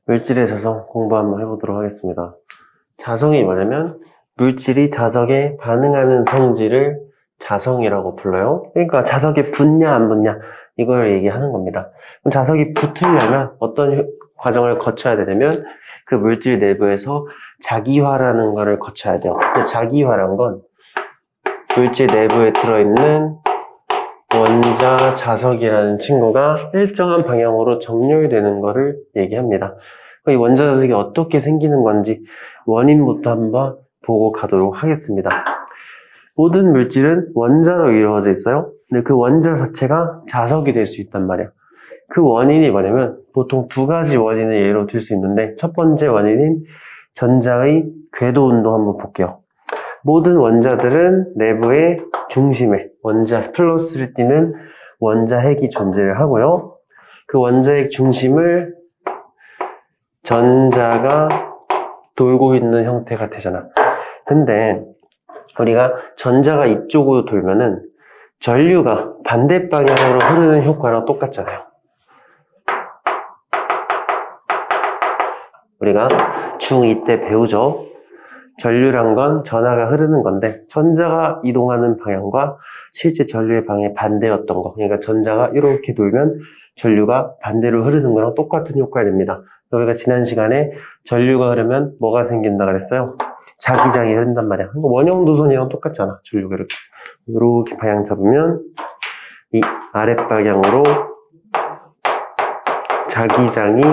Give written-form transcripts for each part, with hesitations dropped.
물질의 자성 공부 한번 해보도록 하겠습니다. 자성이 뭐냐면 물질이 자석에 반응하는 성질을 자성이라고 불러요. 그러니까 자석에 붙냐 안 붙냐 이걸 얘기하는 겁니다. 그럼 자석이 붙으려면 어떤 과정을 거쳐야 되냐면 그 물질 내부에서 자기화라는 거를 거쳐야 돼요. 근데 자기화란 건 물질 내부에 들어있는 원자 자석이라는 친구가 일정한 방향으로 정렬되는 거를 얘기합니다. 이 원자 자석이 어떻게 생기는 건지 원인부터 한번 보고 가도록 하겠습니다. 모든 물질은 원자로 이루어져 있어요. 근데 그 원자 자체가 자석이 될 수 있단 말이에요. 그 원인이 뭐냐면 보통 두 가지 원인을 예로 들 수 있는데 첫 번째 원인인 전자의 궤도 운동 한번 볼게요. 모든 원자들은 내부의 중심에 원자 플러스를 띠는 원자핵이 존재를 하고요. 그 원자핵 중심을 전자가 돌고 있는 형태가 되잖아. 근데 우리가 전자가 이쪽으로 돌면은 전류가 반대 방향으로 흐르는 효과랑 똑같잖아요. 우리가 중2 때 배우죠. 전류란 건 전하가 흐르는 건데 전자가 이동하는 방향과 실제 전류의 방향이 반대였던 거. 그러니까 전자가 이렇게 돌면 전류가 반대로 흐르는 거랑 똑같은 효과가 됩니다. 우리가 지난 시간에 전류가 흐르면 뭐가 생긴다 그랬어요? 자기장이 흐른단 말이야. 원형도선이랑 똑같잖아. 전류가 이렇게 방향 잡으면 이 아랫방향으로 자기장이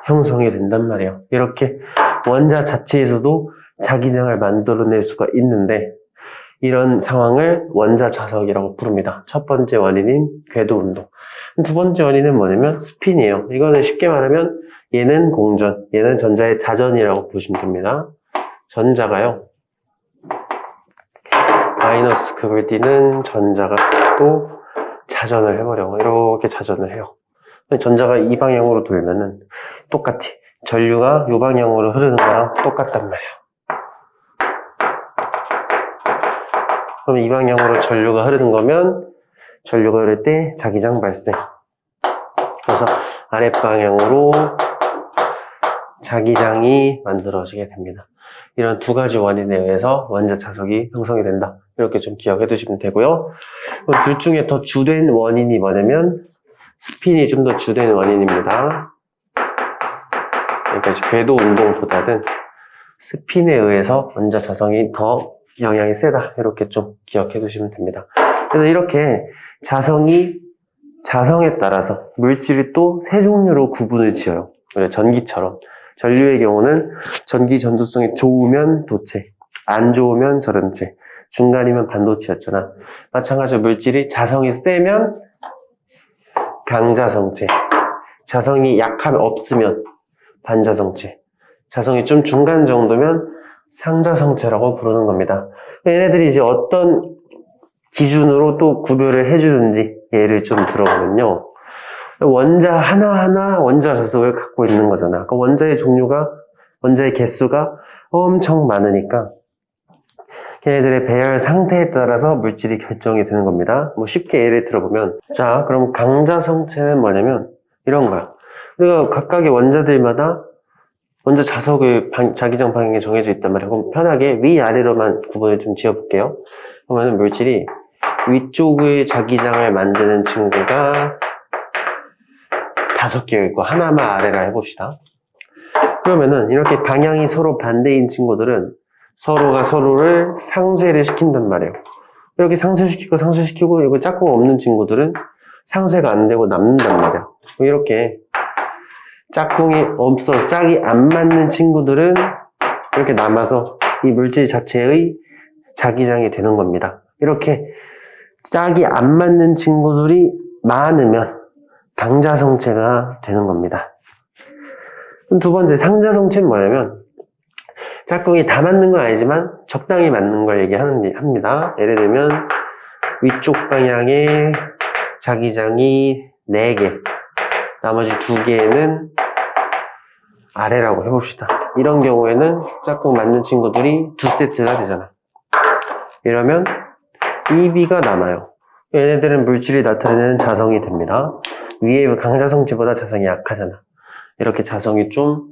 형성이 된단 말이에요. 이렇게 원자 자체에서도 자기장을 만들어낼 수가 있는데 이런 상황을 원자 자석이라고 부릅니다. 첫 번째 원인인 궤도 운동. 두 번째 원인은 뭐냐면 스핀이에요. 이거는 쉽게 말하면 얘는 공전, 얘는 전자의 자전이라고 보시면 됩니다. 전자가요, 마이너스 극을 띠는 전자가 또 자전을 해버려. 이렇게 자전을 해요. 전자가 이 방향으로 돌면은 똑같이 전류가 이 방향으로 흐르는 거랑 똑같단 말이에요. 그럼 이 방향으로 전류가 흐르는 거면 전류가 흐를 때 자기장 발생. 그래서 아랫방향으로 자기장이 만들어지게 됩니다. 이런 두 가지 원인에 의해서 원자 자석이 형성이 된다. 이렇게 좀 기억해 두시면 되고요. 둘 중에 더 주된 원인이 뭐냐면 스핀이 좀 더 주된 원인입니다. 그러니까 궤도 운동보다는 스핀에 의해서 원자 자성이 더 영향이 세다. 이렇게 좀 기억해 두시면 됩니다. 그래서 이렇게 자성에 따라서 물질이 또 세 종류로 구분을 지어요. 전기처럼. 전류의 경우는 전기 전도성이 좋으면 도체, 안 좋으면 절연체, 중간이면 반도체였잖아. 마찬가지로 물질이 자성이 세면 강자성체, 자성이 약하면 없으면 반자성체, 자성이 좀 중간 정도면 상자성체라고 부르는 겁니다. 얘네들이 이제 어떤 기준으로 또 구별을 해주는지 예를 좀 들어보면요. 원자 하나하나 원자 자석을 갖고 있는 거잖아. 그러니까 원자의 개수가 엄청 많으니까 걔네들의 배열 상태에 따라서 물질이 결정이 되는 겁니다. 뭐 쉽게 예를 들어보면, 자, 그럼 강자성체는 뭐냐면 이런 거야. 우리가 각각의 원자들마다 원자 자석의 자기장 방향이 정해져 있단 말이야. 그럼 편하게 위아래로만 구분을 좀 지어볼게요. 그러면 물질이 위쪽의 자기장을 만드는 친구가 5개가 있고 하나만 아래라 해봅시다. 그러면은 이렇게 방향이 서로 반대인 친구들은 서로가 서로를 상쇄를 시킨단 말이에요. 이렇게 상쇄시키고 이거 짝꿍 없는 친구들은 상쇄가 안 되고 남는단 말이에요. 이렇게 짝꿍이 없어서 짝이 안 맞는 친구들은 이렇게 남아서 이 물질 자체의 자기장이 되는 겁니다. 이렇게 짝이 안 맞는 친구들이 많으면 강자성체가 되는 겁니다. 그럼 두 번째 상자성체는 뭐냐면 짝꿍이 다 맞는 건 아니지만 적당히 맞는 걸 얘기합니다. 예를 들면 위쪽 방향에 자기장이 4개, 나머지 2개는 아래라고 해봅시다. 이런 경우에는 짝꿍 맞는 친구들이 2세트가 되잖아. 이러면 EB가 남아요. 얘네들은 물질이 나타내는 자성이 됩니다. 위에 강자성체보다 자성이 약하잖아. 이렇게 자성이 좀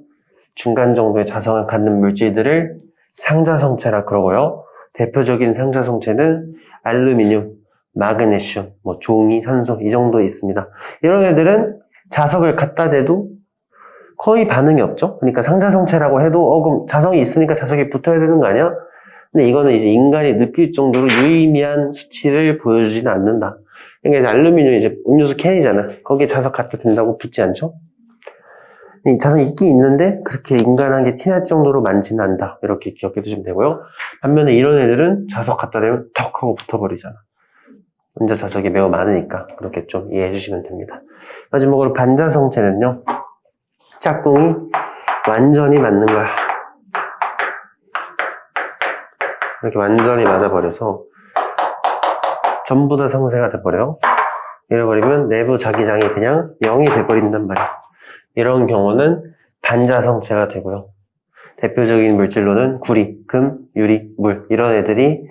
중간 정도의 자성을 갖는 물질들을 상자성체라 그러고요. 대표적인 상자성체는 알루미늄, 마그네슘, 뭐 종이, 산소 이 정도 있습니다. 이런 애들은 자석을 갖다 대도 거의 반응이 없죠. 그러니까 상자성체라고 해도 그럼 자성이 있으니까 자석이 붙어야 되는 거 아니야? 근데 이거는 이제 인간이 느낄 정도로 유의미한 수치를 보여주지는 않는다. 그러니까 이제 알루미늄 이제 음료수 캔이잖아. 거기에 자석 갖다 댄다고 붙지 않죠? 자성이 있긴 있는데 그렇게 인간한 게 티날 정도로 많지는 않다. 이렇게 기억해 두시면 되고요. 반면에 이런 애들은 자석 갖다 대면 턱 하고 붙어버리잖아. 원자 자석이 매우 많으니까 그렇게 좀 이해해 주시면 됩니다. 마지막으로 반자성체는요. 짝꿍이 완전히 맞는 거야. 이렇게 완전히 맞아버려서 전부 다 상쇄가 돼버려. 이래버리면 내부 자기장이 그냥 0이 돼버린단 말이야. 이런 경우는 반자성체가 되고요. 대표적인 물질로는 구리, 금, 유리, 물 이런 애들이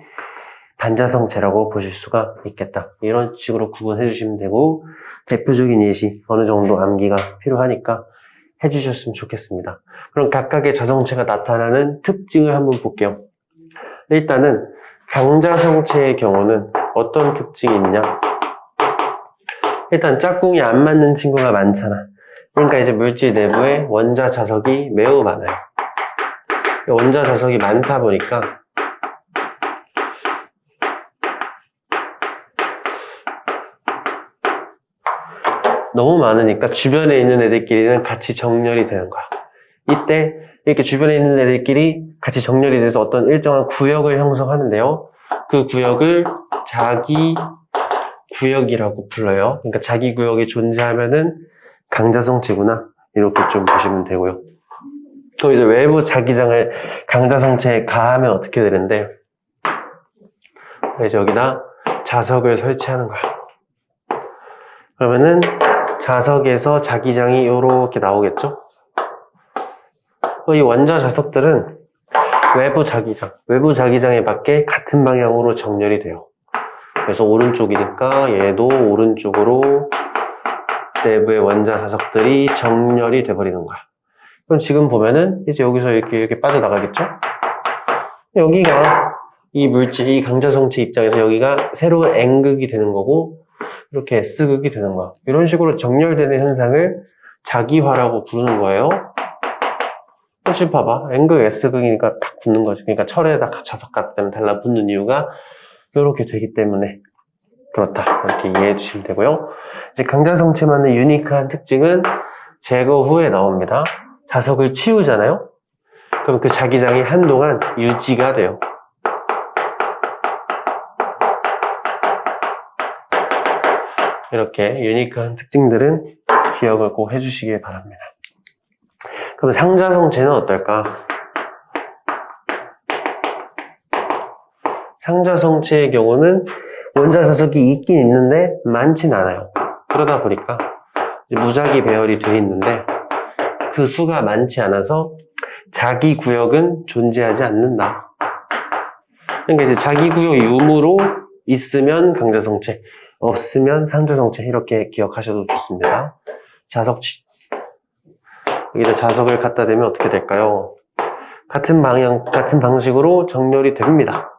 반자성체라고 보실 수가 있겠다. 이런 식으로 구분해 주시면 되고 대표적인 예시 어느 정도 암기가 필요하니까 해주셨으면 좋겠습니다. 그럼 각각의 자성체가 나타나는 특징을 한번 볼게요. 일단은 강자성체의 경우는 어떤 특징이 있냐? 일단 짝꿍이 안 맞는 친구가 많잖아. 그러니까 이제 물질 내부에 원자 자석이 매우 많아요. 원자 자석이 많다 보니까 너무 많으니까 주변에 있는 애들끼리는 같이 정렬이 되는 거야. 이때 이렇게 주변에 있는 애들끼리 같이 정렬이 돼서 어떤 일정한 구역을 형성하는데요. 그 구역을 자기 구역이라고 불러요. 그러니까 자기 구역이 존재하면은 강자성체구나. 이렇게 좀 보시면 되고요. 그럼 이제 외부 자기장을 강자성체에 가하면 어떻게 되는데, 이제 여기다 자석을 설치하는 거야. 그러면은 자석에서 자기장이 이렇게 나오겠죠? 이 원자 자석들은 외부 자기장에 맞게 같은 방향으로 정렬이 돼요. 그래서 오른쪽이니까 얘도 오른쪽으로 내부의 원자 자석들이 정렬이 돼버리는 거야. 그럼 지금 보면은 이제 여기서 이렇게 빠져나가겠죠? 여기가 이 물질, 이 강자성체 입장에서 여기가 새로운 N극이 되는 거고 이렇게 S극이 되는 거야. 이런 식으로 정렬되는 현상을 자기화라고 부르는 거예요. 사실 봐봐. N극, S극이니까 딱 붙는 거지. 그러니까 철에다 자석 갖다 대면 달라붙는 이유가 이렇게 되기 때문에 그렇다. 이렇게 이해해 주시면 되고요. 이제 강자성체만의 유니크한 특징은 제거 후에 나옵니다. 자석을 치우잖아요? 그럼 그 자기장이 한동안 유지가 돼요. 이렇게 유니크한 특징들은 기억을 꼭 해주시길 바랍니다. 그럼 상자성체는 어떨까? 상자성체의 경우는 원자 자석이 있긴 있는데 많진 않아요. 그러다 보니까 무작위 배열이 되어 있는데 그 수가 많지 않아서 자기 구역은 존재하지 않는다. 그러니까 이제 자기 구역 유무로 있으면 강자성체, 없으면 상자성체 이렇게 기억하셔도 좋습니다. 여기다 자석을 갖다 대면 어떻게 될까요? 같은 방향, 같은 방식으로 정렬이 됩니다.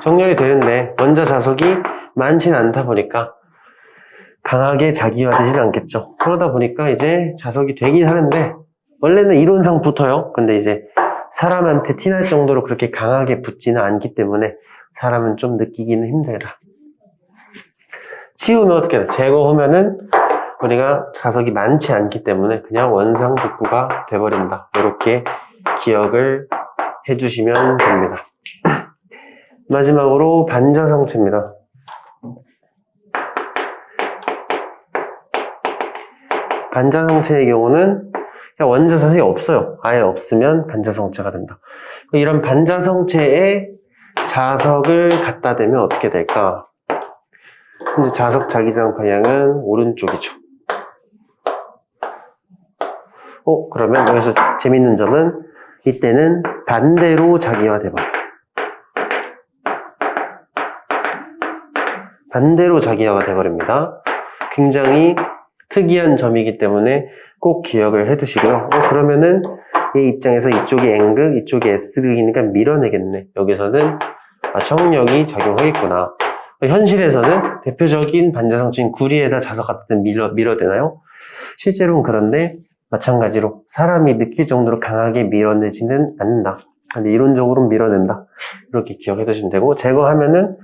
정렬이 되는데 원자 자석이 많진 않다 보니까 강하게 자기화되진 않겠죠. 그러다 보니까 이제 자석이 되긴 하는데 원래는 이론상 붙어요. 근데 이제 사람한테 티날 정도로 그렇게 강하게 붙지는 않기 때문에 사람은 좀 느끼기는 힘들다. 치우면 어떻게 돼? 제거하면은 우리가 자석이 많지 않기 때문에 그냥 원상복구가 돼버린다. 이렇게 기억을 해주시면 됩니다. 마지막으로 반자성체입니다. 반자성체의 경우는 그냥 원자 자석이 없어요. 아예 없으면 반자성체가 된다. 이런 반자성체에 자석을 갖다 대면 어떻게 될까? 현재 자석 자기장 방향은 오른쪽이죠. 그러면 여기서 재밌는 점은 이때는 반대로 자기화돼버려요. 반대로 자기화가 돼버립니다. 굉장히 특이한 점이기 때문에 꼭 기억을 해 두시고요. 그러면은 이 입장에서 이쪽이 N극, 이쪽이 S극이니까 밀어내겠네. 여기서는 청력이 작용하겠구나. 현실에서는 대표적인 반자성체인 구리에다 자석 갖다 밀어대나요? 실제로는 그런데 마찬가지로 사람이 느낄 정도로 강하게 밀어내지는 않는다. 근데 이론적으로는 밀어낸다. 이렇게 기억해 두시면 되고, 제거하면은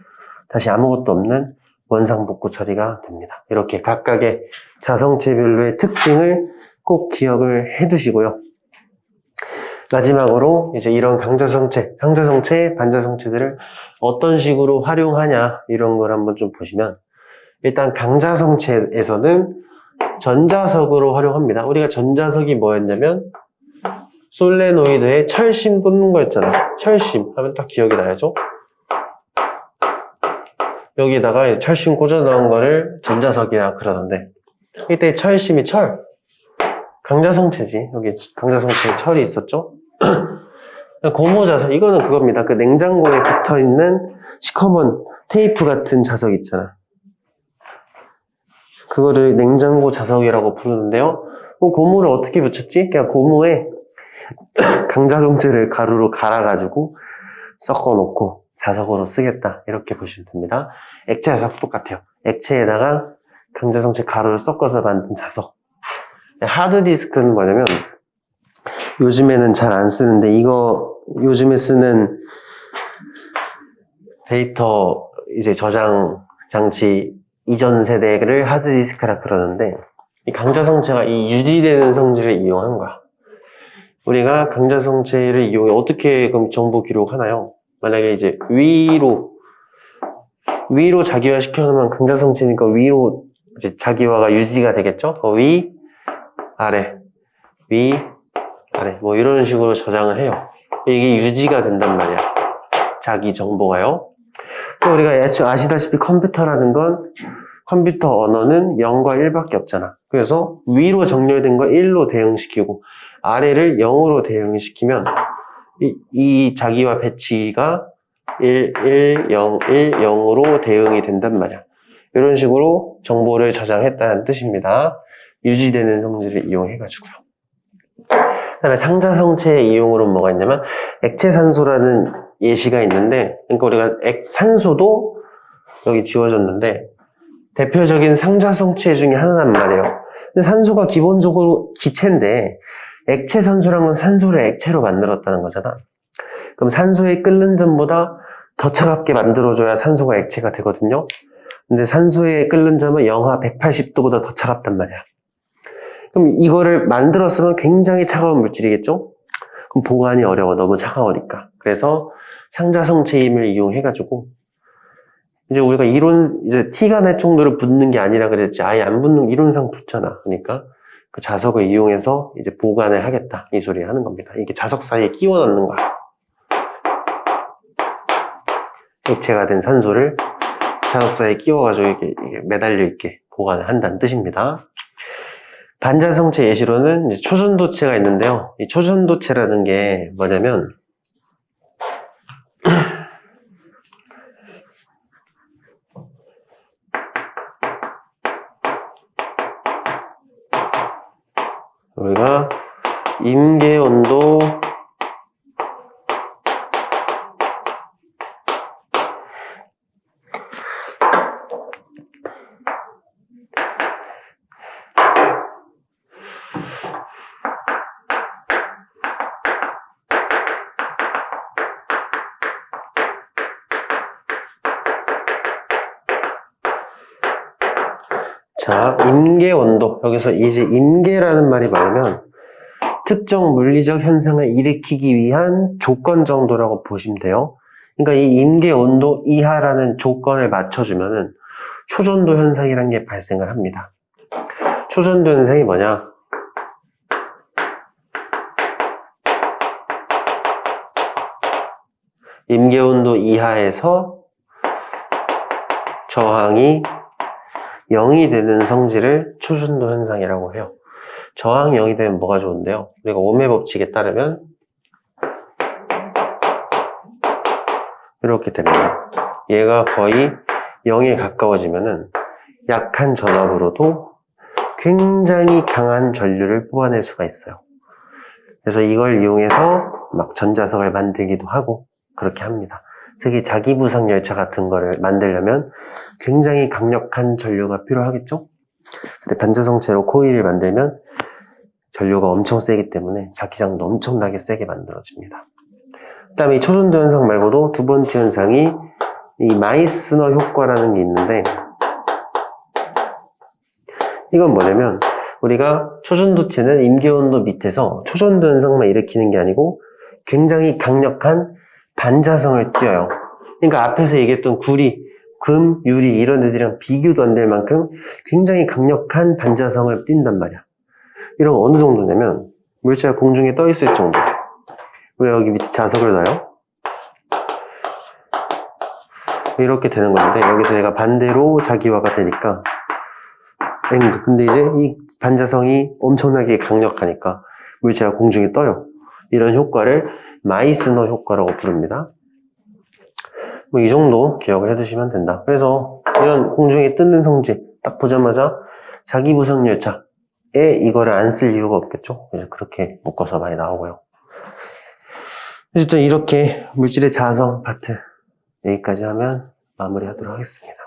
다시 아무것도 없는 원상복구 처리가 됩니다. 이렇게 각각의 자성체별로의 특징을 꼭 기억을 해 두시고요. 마지막으로 이제 이런 강자성체, 상자성체, 반자성체들을 어떤 식으로 활용하냐 이런 걸 한번 좀 보시면, 일단 강자성체에서는 전자석으로 활용합니다. 우리가 전자석이 뭐였냐면 솔레노이드에 철심 꽂는 거였잖아. 철심 하면 딱 기억이 나야죠. 여기다가 철심 꽂아 넣은 거를 전자석이라 그러는데, 이때 철심이 강자성체지. 여기 강자성체에 철이 있었죠. 고무자석, 이거는 그겁니다. 그 냉장고에 붙어있는 시커먼 테이프 같은 자석 있잖아. 그거를 냉장고 자석이라고 부르는데요. 고무를 어떻게 붙였지? 그냥 고무에 강자성체를 가루로 갈아가지고 섞어 놓고 자석으로 쓰겠다, 이렇게 보시면 됩니다. 액체 자석도 똑같아요. 액체에다가 강자성체 가루를 섞어서 만든 자석. 하드디스크는 뭐냐면 요즘에는 잘 안 쓰는데, 이거 요즘에 쓰는 데이터 이제 저장 장치 이전 세대를 하드디스크라 그러는데, 이 강자성체가 이 유지되는 성질을 이용한 거야. 우리가 강자성체를 이용해 어떻게 그럼 정보 기록하나요? 만약에 이제 위로 자기화 시켜놓으면 강자성체니까 위로 이제 자기화가 유지가 되겠죠? 위, 아래, 위, 아래, 뭐 이런 식으로 저장을 해요. 이게 유지가 된단 말이야. 자기 정보가요. 또 우리가 아시다시피 컴퓨터라는 건, 컴퓨터 언어는 0과 1밖에 없잖아. 그래서 위로 정렬된 거 1로 대응시키고 아래를 0으로 대응시키면 이 자기화 배치가 1, 1, 0, 1, 0으로 대응이 된단 말이야. 이런 식으로 정보를 저장했다는 뜻입니다. 유지되는 성질을 이용해가지고요. 그 다음에 상자성체의 이용으로는 뭐가 있냐면 액체산소라는 예시가 있는데, 그러니까 우리가 산소도 여기 지워졌는데 대표적인 상자성체 중에 하나란 말이에요. 근데 산소가 기본적으로 기체인데 액체산소란 건 산소를 액체로 만들었다는 거잖아. 그럼 산소의 끓는 점보다 더 차갑게 만들어줘야 산소가 액체가 되거든요. 근데 산소의 끓는 점은 영하 180도보다 더 차갑단 말이야. 그럼 이거를 만들었으면 굉장히 차가운 물질이겠죠? 그럼 보관이 어려워. 너무 차가우니까. 그래서 상자성체임을 이용해가지고, 이제 우리가 이제 티가 날 정도로 붙는 게 아니라 그랬지. 아예 안 붙는, 이론상 붙잖아. 그러니까 그 자석을 이용해서 이제 보관을 하겠다, 이 소리 하는 겁니다. 이게 자석 사이에 끼워 넣는 거야. 액체가 된 산소를 자석 사이에 끼워가지고 이게 매달려 있게 보관을 한다는 뜻입니다. 반자성체 예시로는 이제 초전도체가 있는데요. 이 초전도체라는 게 뭐냐면, 우리가 임계온도 자, 임계온도. 여기서 이제 임계라는 말이 뭐냐면 특정 물리적 현상을 일으키기 위한 조건 정도라고 보시면 돼요. 그러니까 이 임계온도 이하라는 조건을 맞춰주면은 초전도 현상이라는 게 발생을 합니다. 초전도 현상이 뭐냐? 임계온도 이하에서 저항이 0이 되는 성질을 초전도 현상이라고 해요. 저항이 0이 되면 뭐가 좋은데요? 우리가 ohm의 법칙에 따르면 이렇게 됩니다. 얘가 거의 0에 가까워지면은 약한 전압으로도 굉장히 강한 전류를 뽑아낼 수가 있어요. 그래서 이걸 이용해서 막 전자석을 만들기도 하고 그렇게 합니다. 특히 자기부상 열차 같은 거를 만들려면 굉장히 강력한 전류가 필요하겠죠? 근데 반자성체로 코일을 만들면 전류가 엄청 세기 때문에 자기장도 엄청나게 세게 만들어집니다. 그 다음에 이 초전도 현상 말고도 두 번째 현상이 이 마이스너 효과라는 게 있는데, 이건 뭐냐면 우리가 초전도체는 임계온도 밑에서 초전도 현상만 일으키는 게 아니고 굉장히 강력한 반자성을 띄어요. 그러니까 앞에서 얘기했던 구리, 금, 유리 이런 애들이랑 비교도 안 될 만큼 굉장히 강력한 반자성을 띈단 말이야. 이런 거 어느 정도냐면 물체가 공중에 떠 있을 정도. 우리가 여기 밑에 자석을 놔요. 이렇게 되는 건데 여기서 얘가 반대로 자기화가 되니까 근데 이제 이 반자성이 엄청나게 강력하니까 물체가 공중에 떠요. 이런 효과를 마이스너 효과라고 부릅니다. 뭐 이 정도 기억을 해두시면 된다. 그래서 이런 공중에 뜨는 성질 딱 보자마자 자기부상열차에 이거를 안 쓸 이유가 없겠죠. 그래서 그렇게 묶어서 많이 나오고요. 어쨌든 이렇게 물질의 자성 파트 여기까지 하면 마무리하도록 하겠습니다.